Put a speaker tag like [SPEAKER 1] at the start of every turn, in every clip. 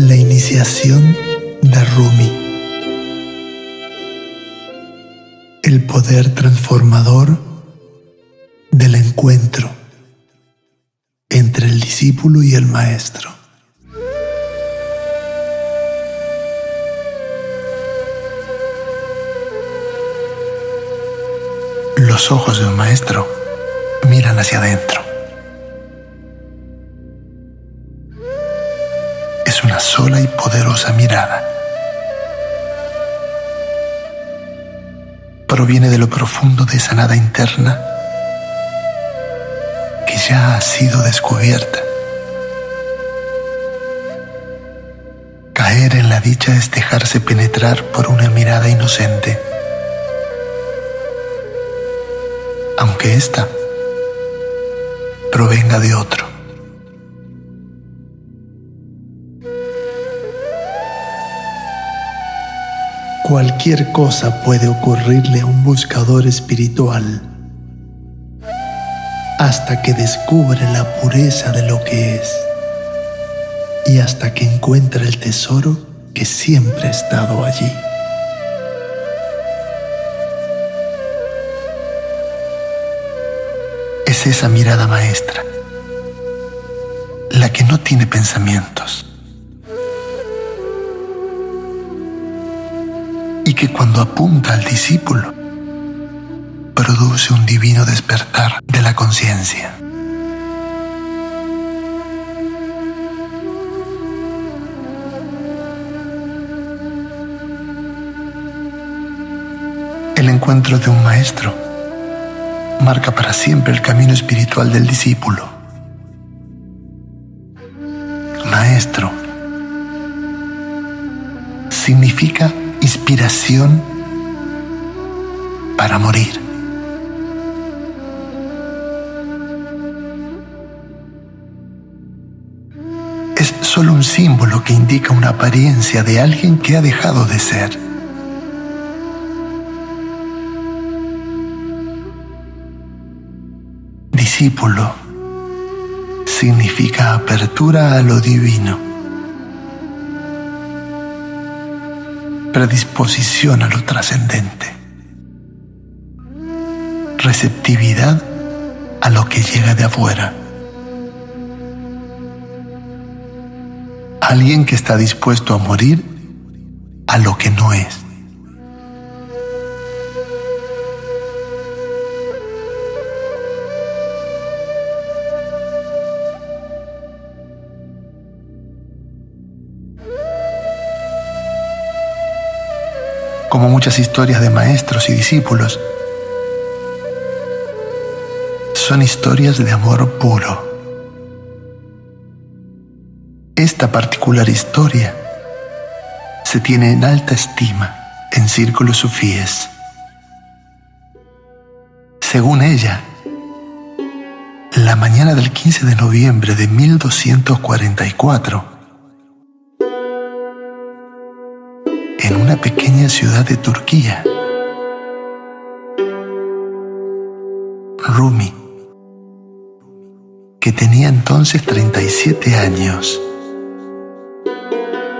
[SPEAKER 1] La iniciación de Rumi. El poder transformador del encuentro entre el discípulo y el maestro. Los ojos de un maestro miran hacia adentro. Es una sola y poderosa mirada. Proviene de lo profundo de esa nada interna que ya ha sido descubierta. Caer en la dicha es dejarse penetrar por una mirada inocente, aunque ésta provenga de otro. Cualquier cosa puede ocurrirle a un buscador espiritual hasta que descubre la pureza de lo que es y hasta que encuentra el tesoro que siempre ha estado allí. Es esa mirada maestra, la que no tiene pensamientos, y que cuando apunta al discípulo, produce un divino despertar de la conciencia. El encuentro de un maestro marca para siempre el camino espiritual del discípulo. Maestro significa inspiración para morir. Es solo un símbolo que indica una apariencia de alguien que ha dejado de ser. Discípulo significa apertura a lo divino, predisposición a lo trascendente, receptividad a lo que llega de afuera. Alguien que está dispuesto a morir a lo que no es. Como muchas historias de maestros y discípulos, son historias de amor puro. Esta particular historia se tiene en alta estima en círculos sufíes. Según ella, la mañana del 15 de noviembre de 1244, en una pequeña ciudad de Turquía, Rumi, que tenía entonces 37 años,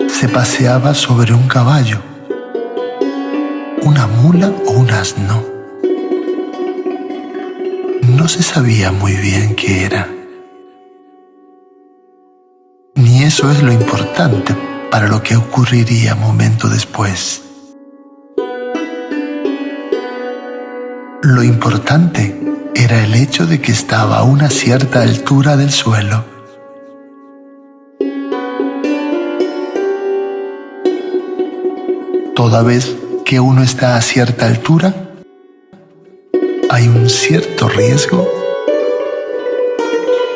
[SPEAKER 1] se paseaba sobre un caballo, una mula o un asno. No se sabía muy bien qué era. Ni eso es lo importante para lo que ocurriría momento después. Lo importante era el hecho de que estaba a una cierta altura del suelo. Toda vez que uno está a cierta altura, hay un cierto riesgo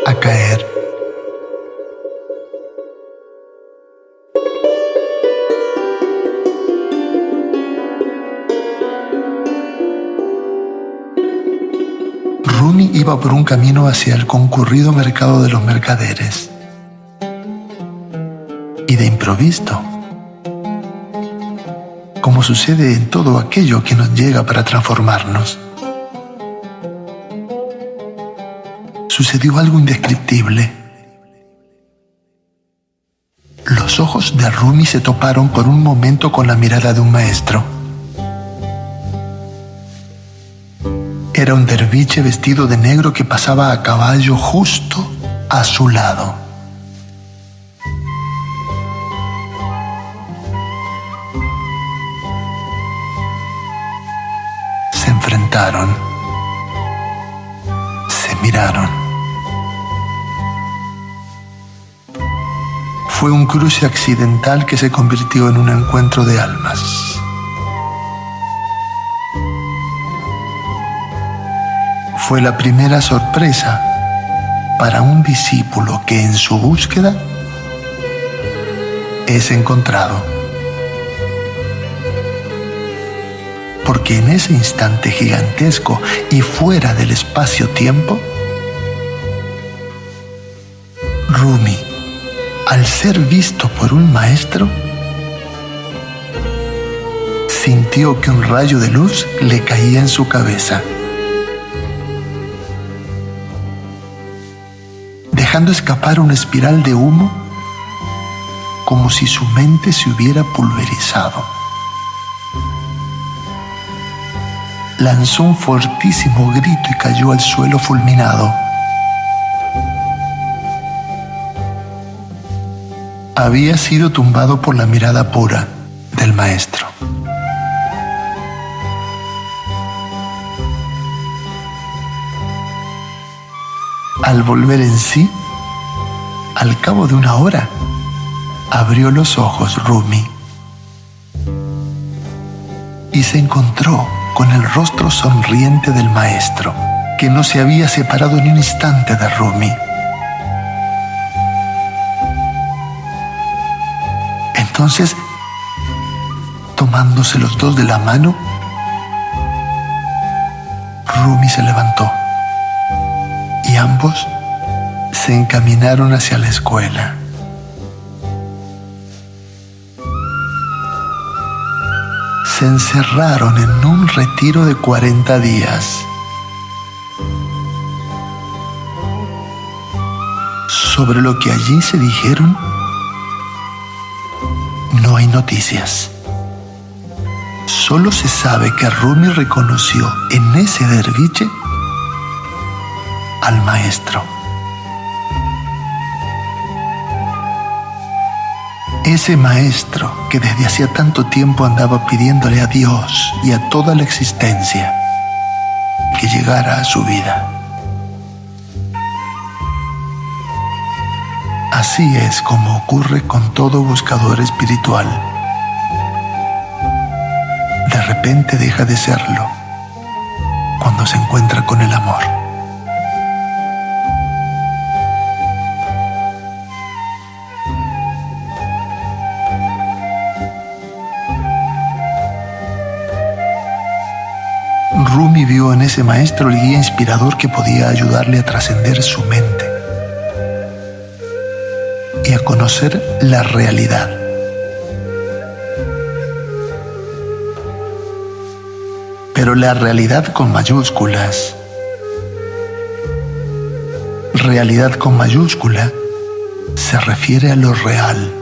[SPEAKER 1] a caer. Rumi iba por un camino hacia el concurrido mercado de los mercaderes. Y de improviso, como sucede en todo aquello que nos llega para transformarnos, sucedió algo indescriptible. Los ojos de Rumi se toparon por un momento con la mirada de un maestro. Era un derviche vestido de negro que pasaba a caballo justo a su lado. Se enfrentaron, se miraron. Fue un cruce accidental que se convirtió en un encuentro de almas. Fue la primera sorpresa para un discípulo que en su búsqueda es encontrado. Porque en ese instante gigantesco y fuera del espacio-tiempo, Rumi, al ser visto por un maestro, sintió que un rayo de luz le caía en su cabeza, dejando escapar una espiral de humo como si su mente se hubiera pulverizado. Lanzó un fortísimo grito y cayó al suelo fulminado. Había sido tumbado por la mirada pura del maestro. Al volver en sí, al cabo de una hora, abrió los ojos Rumi y se encontró con el rostro sonriente del maestro, que no se había separado ni un instante de Rumi. Entonces, tomándose los dos de la mano, Rumi se levantó y ambos se encaminaron hacia la escuela. Se encerraron en un retiro de 40 días. Sobre lo que allí se dijeron, no hay noticias. Solo se sabe que Rumi reconoció en ese derviche al maestro. Ese maestro que desde hacía tanto tiempo andaba pidiéndole a Dios y a toda la existencia que llegara a su vida. Así es como ocurre con todo buscador espiritual. De repente deja de serlo cuando se encuentra con el amor. Rumi vio en ese maestro el guía inspirador que podía ayudarle a trascender su mente y a conocer la realidad. Pero la realidad con mayúsculas. Realidad con mayúscula se refiere a lo real.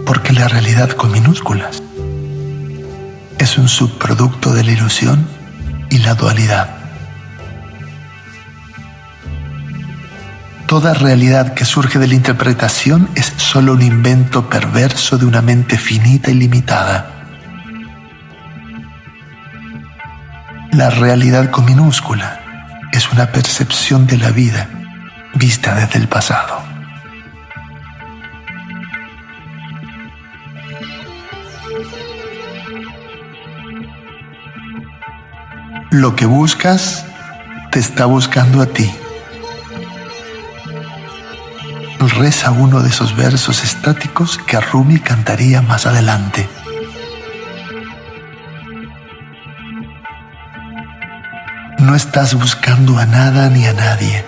[SPEAKER 1] Porque la realidad con minúsculas es un subproducto de la ilusión y la dualidad. Toda realidad que surge de la interpretación es solo un invento perverso de una mente finita y limitada. La realidad con minúscula es una percepción de la vida vista desde el pasado. Lo que buscas te está buscando a ti. Reza uno de esos versos estáticos que Rumi cantaría más adelante. No estás buscando a nada ni a nadie.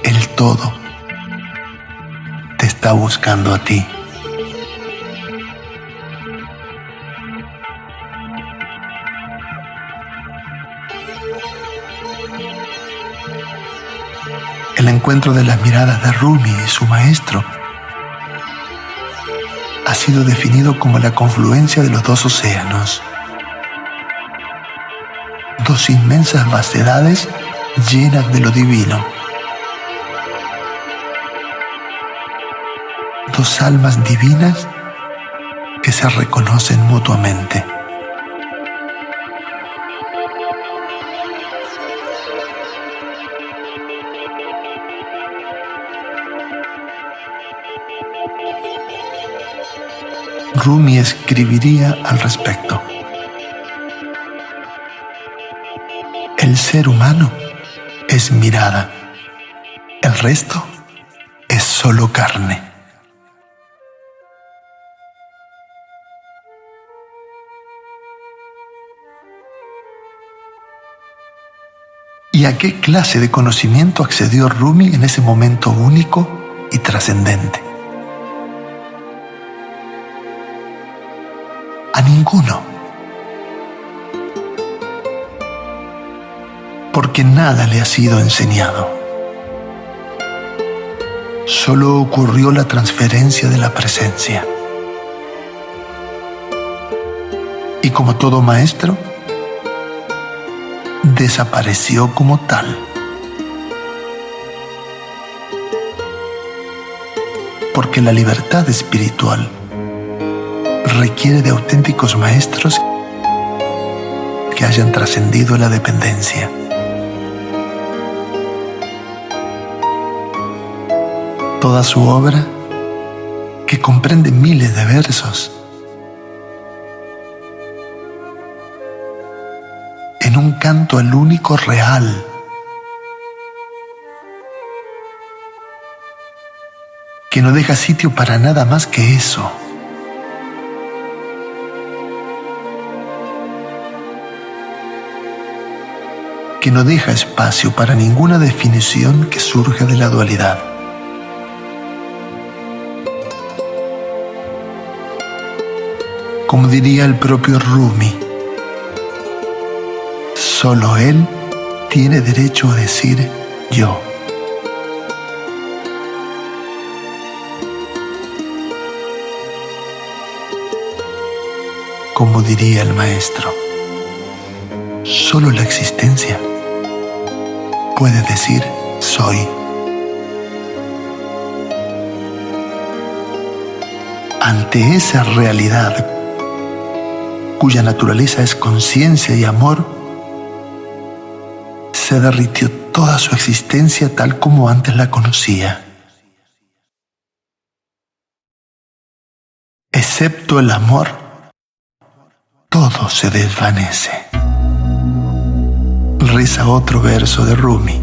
[SPEAKER 1] El todo te está buscando a ti. El encuentro de las miradas de Rumi y su maestro ha sido definido como la confluencia de los dos océanos, dos inmensas vastedades llenas de lo divino, dos almas divinas que se reconocen mutuamente. Rumi escribiría al respecto: el ser humano es mirada, el resto es solo carne. ¿Y a qué clase de conocimiento accedió Rumi en ese momento único y trascendente? A ninguno. Porque nada le ha sido enseñado. Solo ocurrió la transferencia de la presencia. Y como todo maestro, desapareció como tal. Porque la libertad espiritual requiere de auténticos maestros que hayan trascendido la dependencia. Toda su obra, que comprende miles de versos, en un canto al único real, que no deja sitio para nada más que eso. Que no deja espacio para ninguna definición que surja de la dualidad. Como diría el propio Rumi, solo él tiene derecho a decir yo. Como diría el maestro, solo la existencia puede decir soy. Ante esa realidad, cuya naturaleza es conciencia y amor, se derritió toda su existencia tal como antes la conocía. Excepto el amor, todo se desvanece. Reza otro verso de Rumi.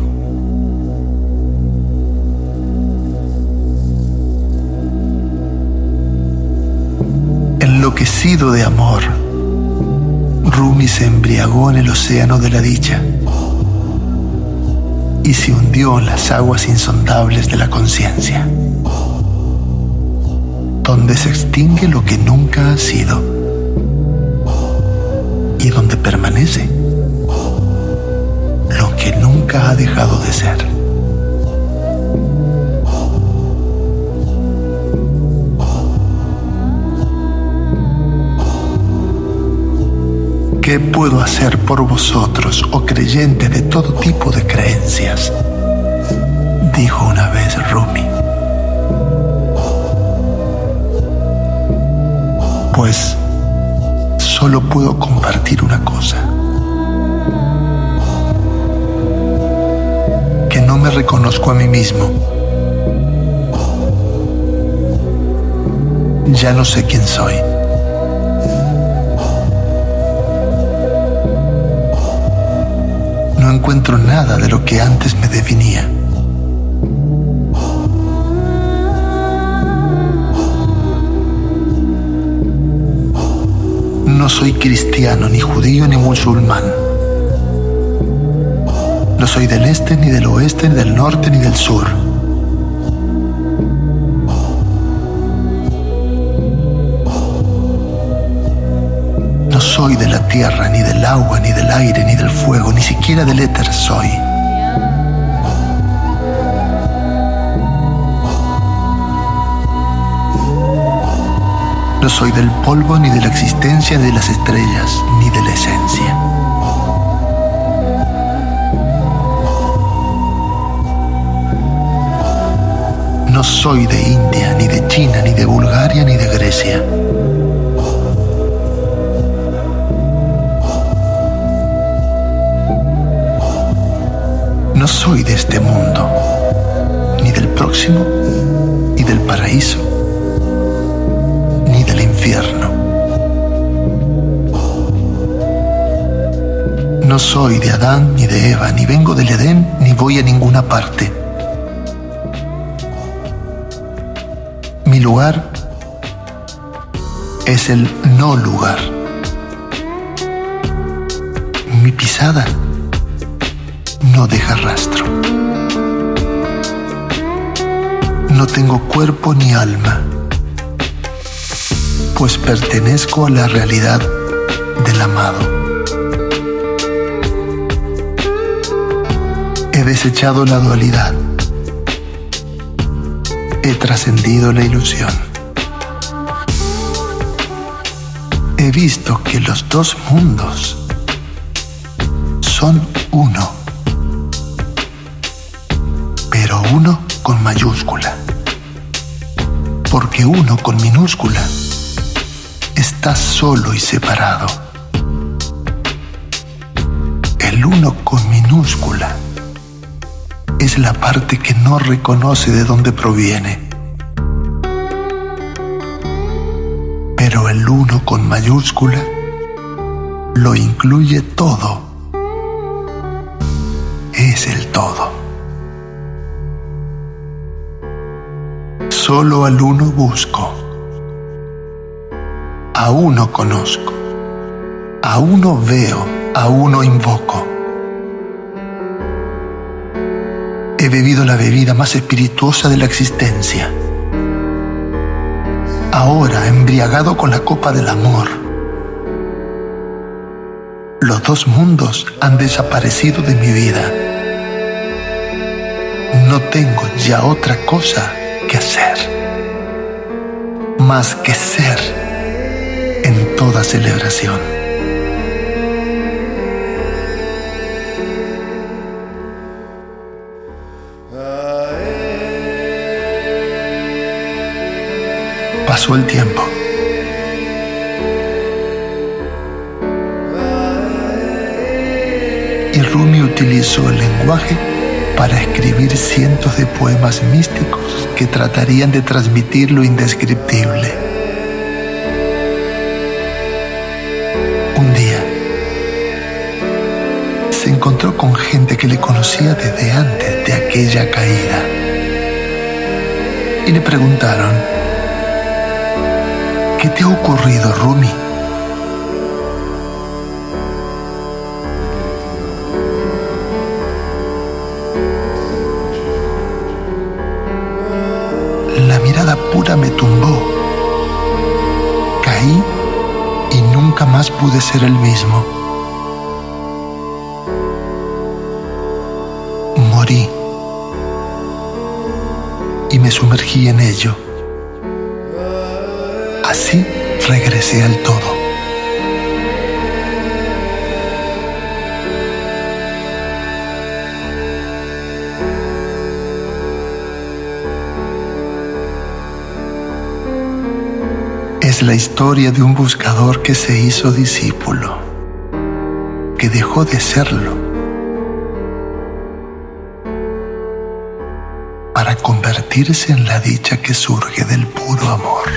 [SPEAKER 1] Enloquecido de amor, Rumi se embriagó en el océano de la dicha y se hundió en las aguas insondables de la conciencia, donde se extingue lo que nunca ha sido y donde permanece lo que nunca ha dejado de ser. ¿Qué puedo hacer por vosotros, oh creyentes de todo tipo de creencias?, dijo una vez Rumi. Pues solo puedo compartir una cosa: que no me reconozco a mí mismo. Ya no sé quién soy. No encuentro nada de lo que antes me definía. No soy cristiano, ni judío, ni musulmán. No soy del este, ni del oeste, ni del norte, ni del sur. No soy de la tierra, ni del agua, ni del aire, ni del fuego, ni siquiera del éter soy. No soy del polvo, ni de la existencia de las estrellas, ni de la esencia. No soy de India, ni de China, ni de Bulgaria, ni de Grecia. No soy de este mundo, ni del próximo, ni del paraíso, ni del infierno. No soy de Adán ni de Eva, ni vengo del Edén, ni voy a ninguna parte. Mi lugar es el no lugar. Mi pisada no deja rastro. No tengo cuerpo ni alma, pues pertenezco a la realidad del amado. He desechado la dualidad. He trascendido la ilusión. He visto que los dos mundos son uno, pero uno con mayúscula, porque uno con minúscula está solo y separado. El uno con minúscula es la parte que no reconoce de dónde proviene. Pero el uno con mayúscula lo incluye todo. Es el todo. Solo al uno busco. A uno conozco. A uno veo. A uno invoco. He bebido la bebida más espirituosa de la existencia. Ahora, embriagado con la copa del amor, los dos mundos han desaparecido de mi vida. No tengo ya otra cosa que hacer, más que ser en toda celebración. Pasó el tiempo. Y Rumi utilizó el lenguaje para escribir cientos de poemas místicos que tratarían de transmitir lo indescriptible. Un día se encontró con gente que le conocía desde antes de aquella caída y le preguntaron: ¿qué te ha ocurrido, Rumi? La mirada pura me tumbó. Caí y nunca más pude ser el mismo. Morí y me sumergí en ello. Así regresé al todo. Es la historia de un buscador que se hizo discípulo, que dejó de serlo para convertirse en la dicha que surge del puro amor.